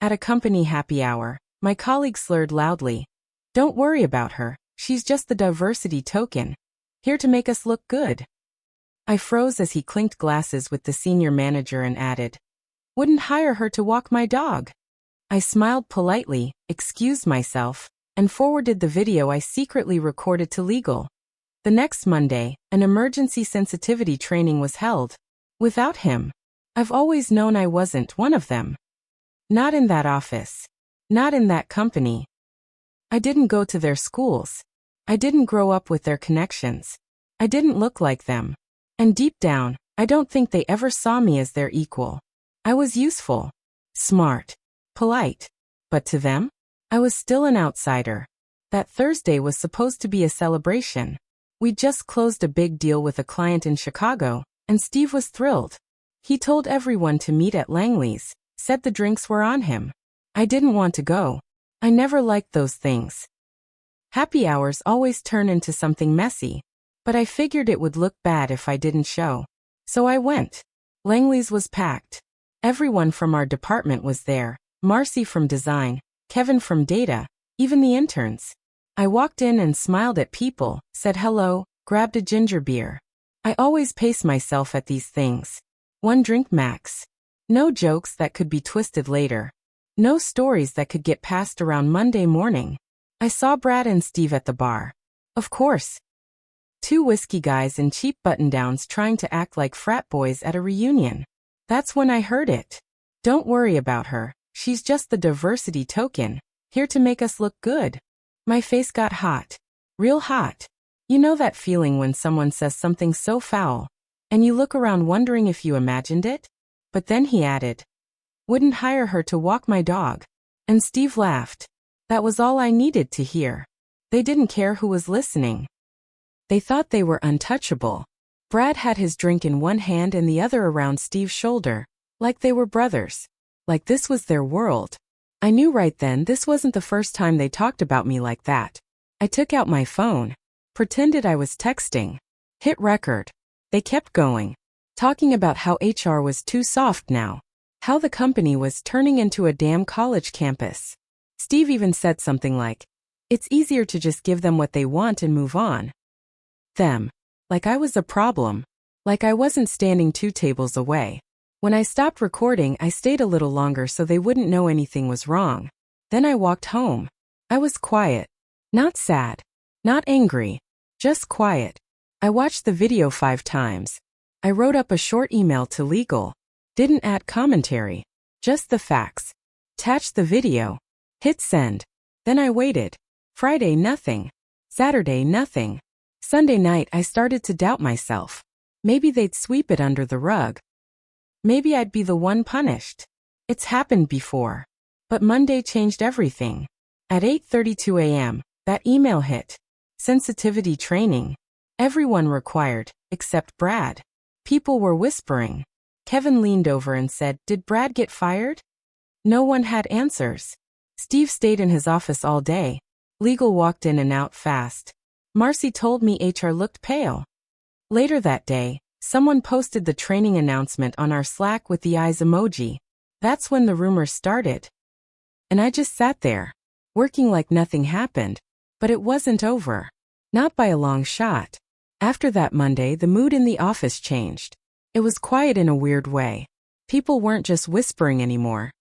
At a company happy hour, my colleague slurred loudly. Don't worry about her, she's just the diversity token. Here to make us look good. I froze as he clinked glasses with the senior manager and added, wouldn't hire her to walk my dog. I smiled politely, excused myself, and forwarded the video I secretly recorded to legal. The next Monday, an emergency sensitivity training was held. Without him, I've always known I wasn't one of them. Not in that office. Not in that company. I didn't go to their schools. I didn't grow up with their connections. I didn't look like them. And deep down, I don't think they ever saw me as their equal. I was useful, smart, polite. But to them, I was still an outsider. That Thursday was supposed to be a celebration. We'd just closed a big deal with a client in Chicago, and Steve was thrilled. He told everyone to meet at Langley's, said the drinks were on him. I didn't want to go. I never liked those things. Happy hours always turn into something messy, but I figured it would look bad if I didn't show. So I went. Langley's was packed. Everyone from our department was there, Marcy from design, Kevin from data, even the interns. I walked in and smiled at people, said hello, grabbed a ginger beer. I always pace myself at these things. One drink max. No jokes that could be twisted later. No stories that could get passed around Monday morning. I saw Brad and Steve at the bar. Of course. Two whiskey guys in cheap button-downs trying to act like frat boys at a reunion. That's when I heard it. Don't worry about her, she's just the diversity token, here to make us look good. My face got hot. Real hot. You know that feeling when someone says something so foul, and you look around wondering if you imagined it? But then he added, wouldn't hire her to walk my dog. And Steve laughed. That was all I needed to hear. They didn't care who was listening. They thought they were untouchable. Brad had his drink in one hand and the other around Steve's shoulder, like they were brothers. Like this was their world. I knew right then this wasn't the first time they talked about me like that. I took out my phone, pretended I was texting, hit record. They kept going, talking about how HR was too soft now, how the company was turning into a damn college campus. Steve even said something like, it's easier to just give them what they want and move on. Them. Like I was a problem. Like I wasn't standing 2 tables away. When I stopped recording, I stayed a little longer so they wouldn't know anything was wrong. Then I walked home. I was quiet. Not sad. Not angry. Just quiet. I watched the video 5 times. I wrote up a short email to legal. Didn't add commentary. Just the facts. Attached the video. Hit send. Then I waited. Friday, nothing. Saturday, nothing. Sunday night, I started to doubt myself. Maybe they'd sweep it under the rug. Maybe I'd be the one punished. It's happened before. But Monday changed everything. At 8:32 a.m., that email hit. Sensitivity training. Everyone required, except Brad. People were whispering. Kevin leaned over and said, did Brad get fired? No one had answers. Steve stayed in his office all day. Legal walked in and out fast. Marcy told me HR looked pale. Later that day, someone posted the training announcement on our Slack with the eyes emoji. That's when the rumors started. And I just sat there, working like nothing happened. But it wasn't over. Not by a long shot. After that Monday, the mood in the office changed. It was quiet in a weird way. People weren't just whispering anymore.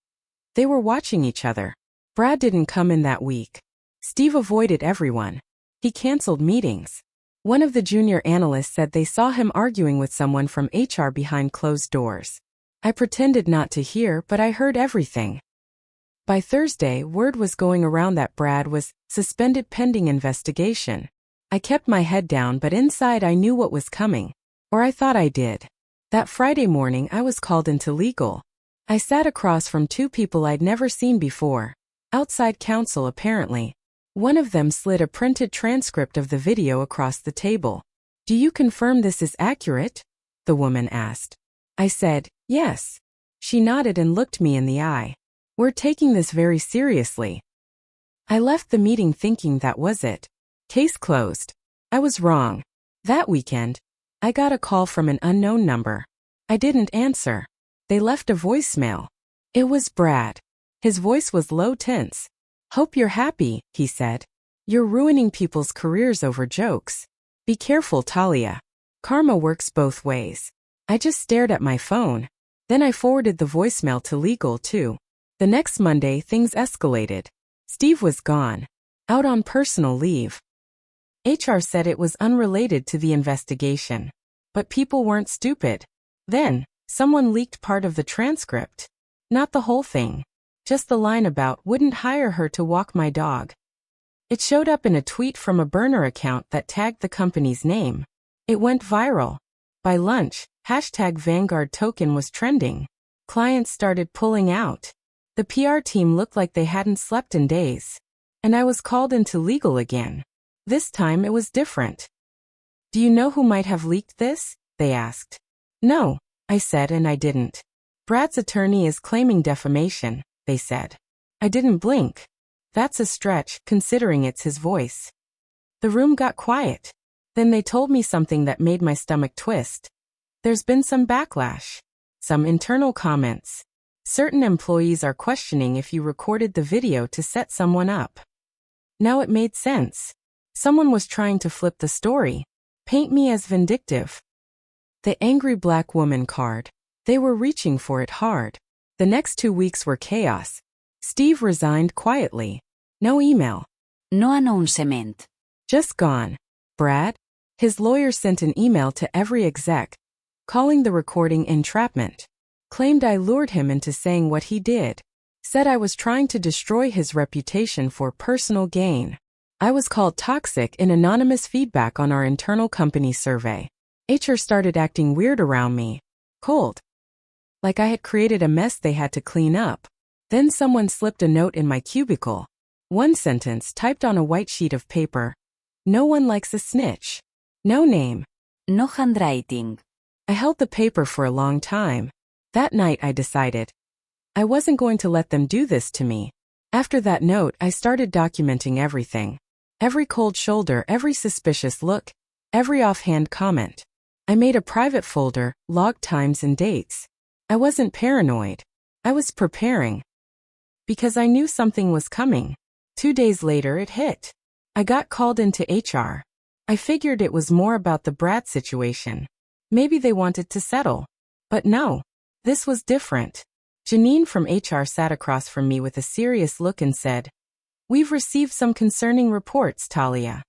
They were watching each other. Brad didn't come in that week. Steve avoided everyone. He canceled meetings. One of the junior analysts said they saw him arguing with someone from HR behind closed doors. I pretended not to hear, but I heard everything. By Thursday, word was going around that Brad was suspended pending investigation. I kept my head down, but inside I knew what was coming. Or I thought I did. That Friday morning, I was called into legal. I sat across from 2 people I'd never seen before. Outside counsel, apparently. One of them slid a printed transcript of the video across the table. Do you confirm this is accurate? The woman asked. I said, yes. She nodded and looked me in the eye. We're taking this very seriously. I left the meeting thinking that was it. Case closed. I was wrong. That weekend, I got a call from an unknown number. I didn't answer. They left a voicemail. It was Brad. His voice was low tense. Hope you're happy, he said. You're ruining people's careers over jokes. Be careful, Talia. Karma works both ways. I just stared at my phone. Then I forwarded the voicemail to legal too. The next Monday, things escalated. Steve was gone. Out on personal leave. HR said it was unrelated to the investigation. But people weren't stupid. Then, someone leaked part of the transcript. Not the whole thing. Just the line about wouldn't hire her to walk my dog. It showed up in a tweet from a burner account that tagged the company's name. It went viral. By lunch, #Vanguard token was trending. Clients started pulling out. The PR team looked like they hadn't slept in days. And I was called into legal again. This time it was different. Do you know who might have leaked this? They asked. No, I said, and I didn't. Brad's attorney is claiming defamation, they said. I didn't blink. That's a stretch, considering it's his voice. The room got quiet. Then they told me something that made my stomach twist. There's been some backlash. Some internal comments. Certain employees are questioning if you recorded the video to set someone up. Now it made sense. Someone was trying to flip the story. Paint me as vindictive. The angry black woman card. They were reaching for it hard. The next 2 weeks were chaos. Steve resigned quietly. No email. No announcement. Just gone. Brad? His lawyer sent an email to every exec, calling the recording entrapment. Claimed I lured him into saying what he did. Said I was trying to destroy his reputation for personal gain. I was called toxic in anonymous feedback on our internal company survey. HR started acting weird around me. Cold. Like I had created a mess they had to clean up. Then someone slipped a note in my cubicle. One sentence typed on a white sheet of paper. No one likes a snitch. No name. No handwriting. I held the paper for a long time. That night I decided I wasn't going to let them do this to me. After that note, I started documenting everything. Every cold shoulder, every suspicious look, every offhand comment. I made a private folder, logged times and dates. I wasn't paranoid. I was preparing. Because I knew something was coming. 2 days later it hit. I got called into HR. I figured it was more about the Brad situation. Maybe they wanted to settle. But no. This was different. Janine from HR sat across from me with a serious look and said, "We've received some concerning reports, Talia."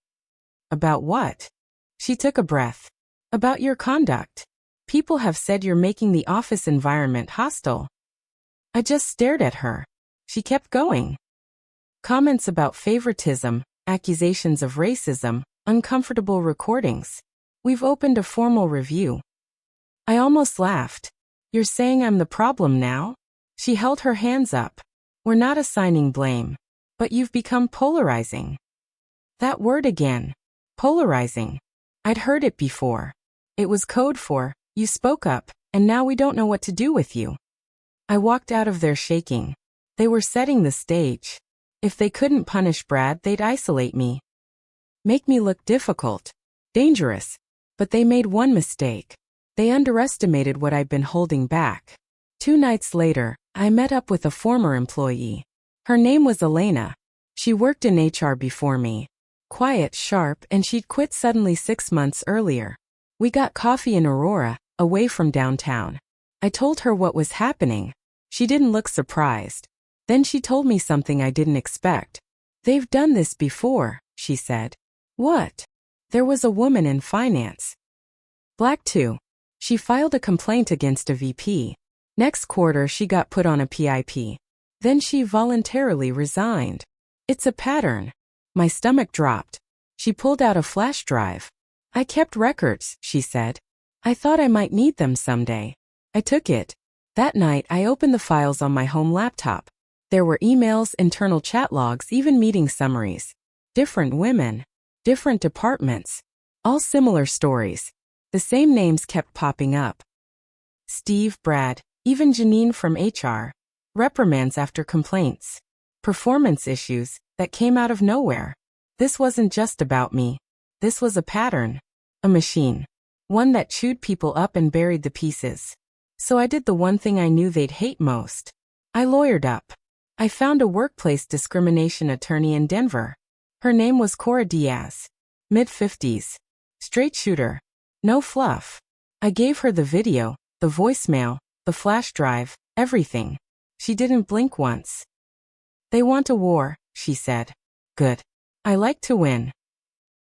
About what? She took a breath. About your conduct. People have said you're making the office environment hostile. I just stared at her. She kept going. Comments about favoritism, accusations of racism, uncomfortable recordings. We've opened a formal review. I almost laughed. You're saying I'm the problem now? She held her hands up. We're not assigning blame. But you've become polarizing. That word again. Polarizing. I'd heard it before. It was code for, you spoke up, and now we don't know what to do with you. I walked out of there shaking. They were setting the stage. If they couldn't punish Brad, they'd isolate me. Make me look difficult. Dangerous. But they made one mistake. They underestimated what I'd been holding back. 2 nights later, I met up with a former employee. Her name was Elena. She worked in HR before me. Quiet, sharp, and she'd quit suddenly 6 months earlier. We got coffee in Aurora, away from downtown. I told her what was happening. She didn't look surprised. Then she told me something I didn't expect. They've done this before, she said. What? There was a woman in finance. Black too. She filed a complaint against a VP. Next quarter she got put on a PIP. Then she voluntarily resigned. It's a pattern. My stomach dropped. She pulled out a flash drive. I kept records, she said. I thought I might need them someday. I took it. That night I opened the files on my home laptop. There were emails, internal chat logs, even meeting summaries. Different women. Different departments. All similar stories. The same names kept popping up. Steve, Brad, even Janine from HR. Reprimands after complaints. Performance issues that came out of nowhere. This wasn't just about me. This was a pattern. A machine. One that chewed people up and buried the pieces. So I did the one thing I knew they'd hate most. I lawyered up. I found a workplace discrimination attorney in Denver. Her name was Cora Diaz. Mid-50s. Straight shooter. No fluff. I gave her the video, the voicemail, the flash drive, everything. She didn't blink once. They want a war, she said. Good. I like to win.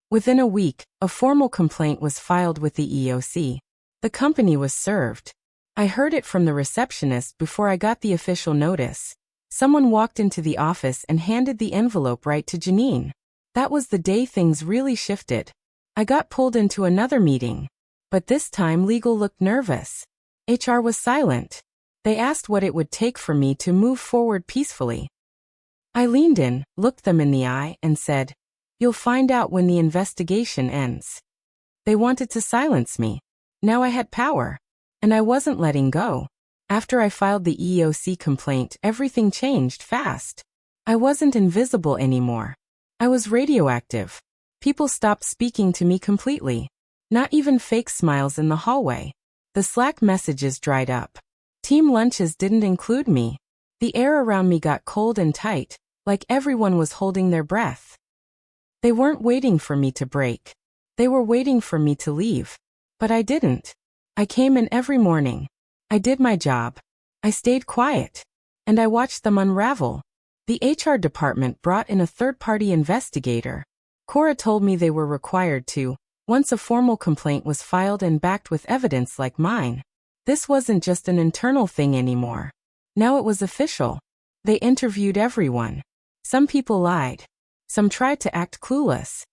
Within a week, a formal complaint was filed with the EOC. The company was served. I heard it from the receptionist before I got the official notice. Someone walked into the office and handed the envelope right to Janine. That was the day things really shifted. I got pulled into another meeting. But this time legal looked nervous. HR was silent. They asked what it would take for me to move forward peacefully. I leaned in, looked them in the eye, and said, "You'll find out when the investigation ends." They wanted to silence me. Now I had power. And I wasn't letting go. After I filed the EOC complaint, everything changed fast. I wasn't invisible anymore. I was radioactive. People stopped speaking to me completely. Not even fake smiles in the hallway. The Slack messages dried up. Team lunches didn't include me. The air around me got cold and tight, like everyone was holding their breath. They weren't waiting for me to break. They were waiting for me to leave. But I didn't. I came in every morning. I did my job. I stayed quiet. And I watched them unravel. The HR department brought in a third-party investigator. Cora told me they were required to, once a formal complaint was filed and backed with evidence like mine. This wasn't just an internal thing anymore. Now it was official. They interviewed everyone. Some people lied. Some tried to act clueless.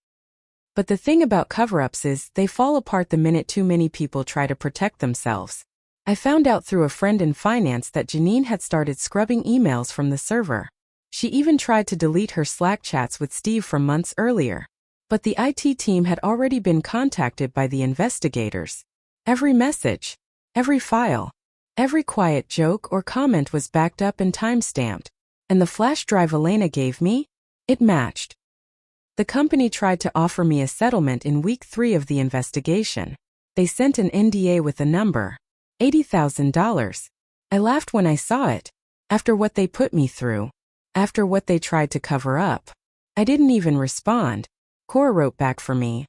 But the thing about cover-ups is they fall apart the minute too many people try to protect themselves. I found out through a friend in finance that Janine had started scrubbing emails from the server. She even tried to delete her Slack chats with Steve from months earlier. But the IT team had already been contacted by the investigators. Every message, every file, every quiet joke or comment was backed up and time-stamped. And the flash drive Elena gave me? It matched. The company tried to offer me a settlement in week 3 of the investigation. They sent an NDA with a number. $80,000. I laughed when I saw it. After what they put me through. After what they tried to cover up. I didn't even respond. Cora wrote back for me.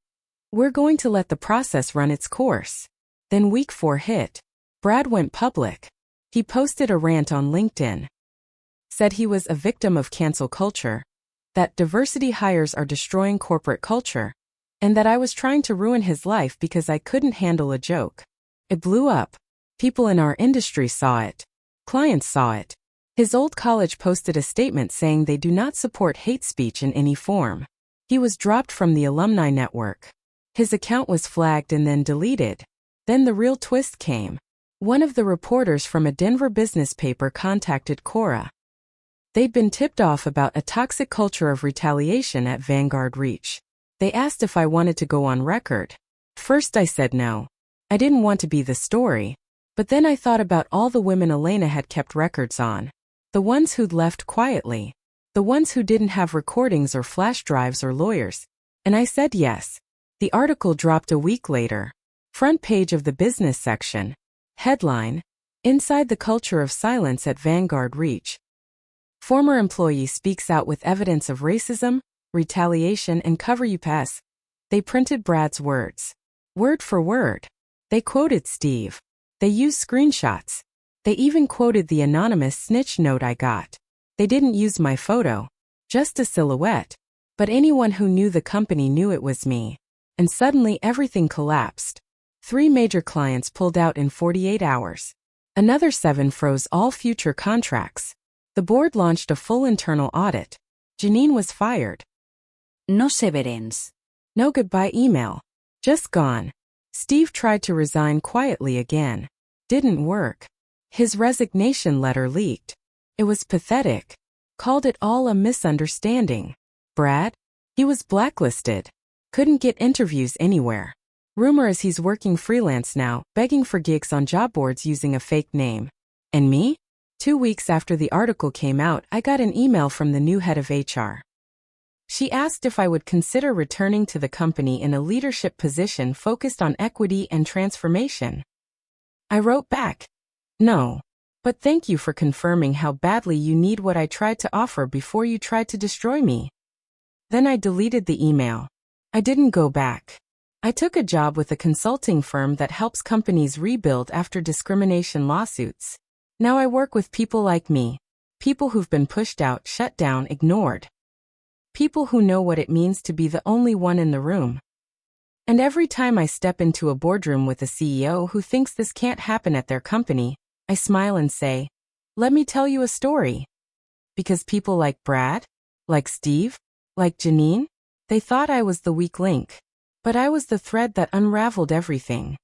"We're going to let the process run its course." Then week 4 hit. Brad went public. He posted a rant on LinkedIn. Said he was a victim of cancel culture. That diversity hires are destroying corporate culture. And that I was trying to ruin his life because I couldn't handle a joke. It blew up. People in our industry saw it. Clients saw it. His old college posted a statement saying they do not support hate speech in any form. He was dropped from the alumni network. His account was flagged and then deleted. Then the real twist came. One of the reporters from a Denver business paper contacted Cora. They'd been tipped off about a toxic culture of retaliation at Vanguard Reach. They asked if I wanted to go on record. First I said no. I didn't want to be the story. But then I thought about all the women Elena had kept records on. The ones who'd left quietly. The ones who didn't have recordings or flash drives or lawyers. And I said yes. The article dropped a week later. Front page of the business section. Headline: Inside the Culture of Silence at Vanguard Reach. Former employee speaks out with evidence of racism, retaliation and cover-ups. They printed Brad's words. Word for word. They quoted Steve. They used screenshots. They even quoted the anonymous snitch note I got. They didn't use my photo. Just a silhouette. But anyone who knew the company knew it was me. And suddenly everything collapsed. 3 major clients pulled out in 48 hours. Another 7 froze all future contracts. The board launched a full internal audit. Janine was fired. No severance. No goodbye email. Just gone. Steve tried to resign quietly again. Didn't work. His resignation letter leaked. It was pathetic. Called it all a misunderstanding. Brad? He was blacklisted. Couldn't get interviews anywhere. Rumor is he's working freelance now, begging for gigs on job boards using a fake name. And me? 2 weeks after the article came out, I got an email from the new head of HR. She asked if I would consider returning to the company in a leadership position focused on equity and transformation. I wrote back, no. But thank you for confirming how badly you need what I tried to offer before you tried to destroy me. Then I deleted the email. I didn't go back. I took a job with a consulting firm that helps companies rebuild after discrimination lawsuits. Now I work with people like me. People who've been pushed out, shut down, ignored. People who know what it means to be the only one in the room. And every time I step into a boardroom with a CEO who thinks this can't happen at their company, I smile and say, let me tell you a story. Because people like Brad, like Steve, like Janine, they thought I was the weak link. But I was the thread that unraveled everything.